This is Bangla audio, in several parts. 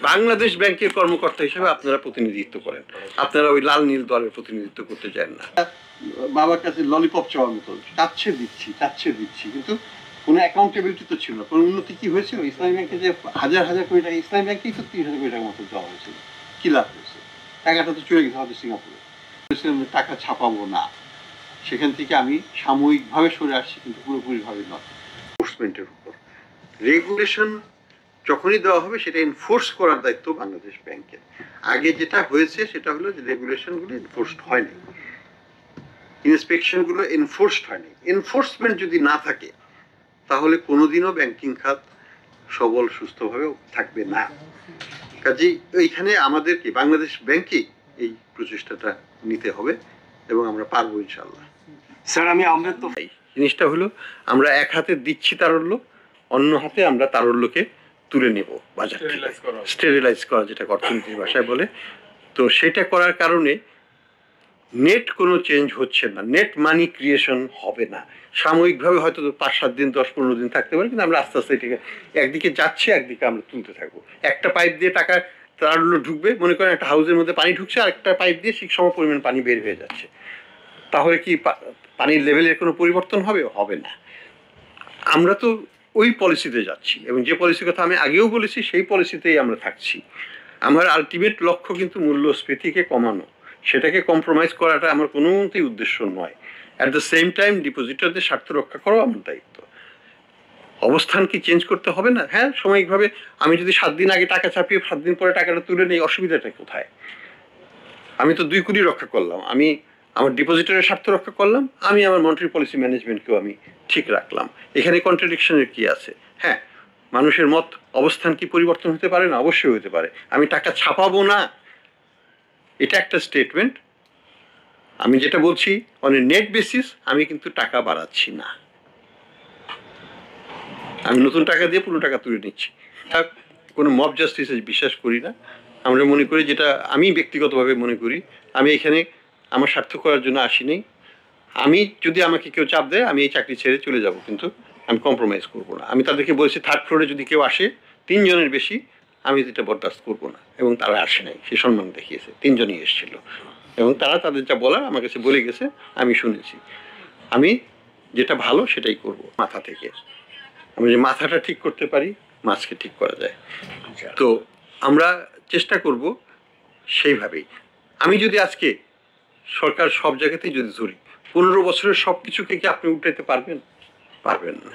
বাংলাদেশ ব্যাংকের কর্মকর্তা হিসেবে আপনারা প্রতিনিধিত্ব করেন, আপনারা ওই লাল নীল দলের প্রতিনিধিত্ব করতে চান না। বাবার কাছে ললিপপ চাওয়ার মতো চাচ্ছে দিচ্ছি, কিন্তু কোনো অ্যাকাউন্টেবিলিটি তো ছিল না। কোনো উন্নতি কি হয়েছিল? ইসলামী ব্যাংকে যে হাজার হাজার কোটি টাকা, ইসলামী ব্যাংকেই তো 30,000 কোটি টাকার মতো দেওয়া হয়েছিল, কি লাভ হয়েছে? টাকাটা তো চলে গেছে হয়তো সিঙ্গাপুরে। টাকা ছাপাবো না, সেখান থেকে আমি সাময়িকভাবে সরে আসছি, কিন্তু পুরোপুরিভাবে নয়। এনফোর্সমেন্টের উপর রেগুলেশন যখনই দেওয়া হবে সেটা এনফোর্স করার দায়িত্ব বাংলাদেশ ব্যাংকের। আগে যেটা হয়েছে সেটা হলো যে রেগুলেশনগুলো এনফোর্সড হয়নি, ইন্সপেকশনগুলো এনফোর্সড হয়নি। এনফোর্সমেন্ট যদি না থাকে তাহলে কোনোদিনও ব্যাংকিং খাত সবল সুস্থভাবে থাকবে না। কাজেই এইখানে আমাদেরকে বাংলাদেশ ব্যাংকে এই প্রচেষ্টাটা নিতে হবে এবং আমরা পারবো ইনশাল্লাহ। স্যার আমরা তো জিনিসটা হলো আমরা এক হাতে দিচ্ছি তারল্য, অন্য হাতে আমরা তারল্যকে তুলে নেব বাজার থেকে, স্টেরিলাইজ করা যেটা অর্থনীতির ভাষায় বলে। তো সেটা করার কারণে নেট কোনো চেঞ্জ হচ্ছে না, নেট মানি ক্রিয়েশন হবে না। সাময়িকভাবে হয়তো 5-7 দিন 10-15 দিন থাকতে পারে, কিন্তু আমরা আস্তে আস্তে এটাকে একদিকে যাচ্ছে একদিকে আমরা তুলতে থাকবো। একটা পাইপ দিয়ে টাকা তারল্য ঢুকবে, মনে করেন একটা হাউসের মধ্যে পানি ঢুকছে, আর একটা পাইপ দিয়ে ঠিক সম পরিমাণ পানি বের হয়ে যাচ্ছে, তাহলে কি পানির লেভেলের কোনো পরিবর্তন হবে? হবে না। আমরা তো ওই পলিসিতে যাচ্ছি, এবং যে পলিসির কথা আমি আগেও বলেছি সেই পলিসিতেই আমরা থাকছি। আমার আলটিমেট লক্ষ্য কিন্তু মূল্যস্ফীতিকে কমানো, সেটাকে কম্প্রোমাইজ করাটা আমার কোনো মতেই উদ্দেশ্য নয়। অ্যাট দ্য সেম টাইম ডিপোজিটরদের স্বার্থ রক্ষা করাও আমার দায়িত্ব। অবস্থান কি চেঞ্জ করতে হবে না? হ্যাঁ, সাময়িকভাবে আমি যদি 7 দিন আগে টাকা ছাপিয়ে 7 দিন পরে টাকাটা তুলে নেই, অসুবিধাটা কোথায়? আমি তো 2 কোটি রক্ষা করলাম, আমি আমার ডিপোজিটরের স্বার্থ রক্ষা করলাম, আমি আমার মনিটারি পলিসি ম্যানেজমেন্টকেও আমি ঠিক রাখলাম। এখানে কন্ট্রাডিকশনের কি আছে? হ্যাঁ, মানুষের মত অবস্থান কি পরিবর্তন হতে পারে না? অবশ্যই হতে পারে। আমি টাকা ছাপাবো না, এটা একটা স্টেটমেন্ট। আমি যেটা বলছি অন এ নেট বেসিস আমি কিন্তু টাকা বাড়াচ্ছি না, আমি নতুন টাকা দিয়ে পুরো টাকা তুলে নিচ্ছি। কোনো মব জাস্টিসে বিশ্বাস করি না। আমরা মনে করি, যেটা আমি ব্যক্তিগতভাবে মনে করি, আমি এখানে আমার স্বার্থ করার জন্য আসিনি। আমি যদি আমাকে কেউ চাপ দেয় আমি এই চাকরি ছেড়ে চলে যাব, কিন্তু আমি কম্প্রোমাইজ করবো না। আমি তাদেরকে বলেছি 3rd ফ্লোরে যদি কেউ আসে 3 জনের বেশি আমি এটা বরদাস্ত করবো না, এবং তারা আসে নাই, সে সম্মান দেখিয়েছে, 3 জনই এসেছিল, এবং তারা তাদের যা বলার আমার কাছে বলে গেছে, আমি শুনেছি। আমি যেটা ভালো সেটাই করব মাথা থেকে। আমি যে মাথাটা ঠিক করতে পারি, মাছকে ঠিক করা যায়। তো আমরা চেষ্টা করব সেইভাবেই। আমি যদি আজকে সরকার সব জায়গাতেই যদি ধরি, 15 বছরের সব কিছুকে কি আপনি উঠাইতে পারবেন? পারবেন না।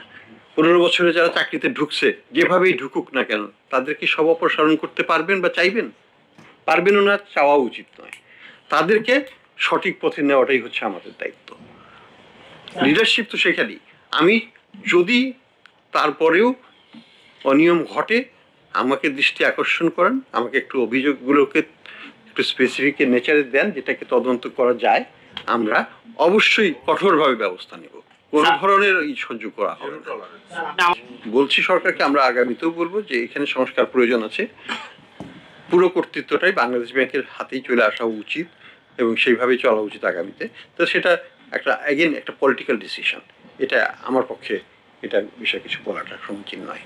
15 বছরে যারা চাকরিতে ঢুকছে, যেভাবেই ঢুকুক না কেন, তাদের কি সব অপসারণ করতে পারবেন বা চাইবেন? পারবেনও না, চাওয়া উচিত নয়। তাদেরকে সঠিক পথে নেওয়াটাই হচ্ছে আমাদের দায়িত্ব। লিডারশিপ তো সেখানেই। আমি যদি তারপরেও অনিয়ম ঘটে আমাকে দৃষ্টি আকর্ষণ করেন, আমাকে একটু অভিযোগগুলোকে একটু স্পেসিফিক নেচারে দেন, যেটাকে তদন্ত করা যায়, আমরা অবশ্যই কঠোরভাবে ব্যবস্থা নেব। কোনো ধরনের সহ্য করা হবে না। বলছি সরকারকে, আমরা আগামীতেও বলবো যে এখানে সংস্কার প্রয়োজন আছে। পুরো কর্তৃত্বটাই বাংলাদেশ ব্যাংকের হাতেই চলে আসা উচিত, এবং সেইভাবেই চলা উচিত আগামীতে। তো সেটা একটা পলিটিক্যাল ডিসিশন। এটা আমার পক্ষে এটা বিষয়ে কিছু বলাটা সমীচীন নয়।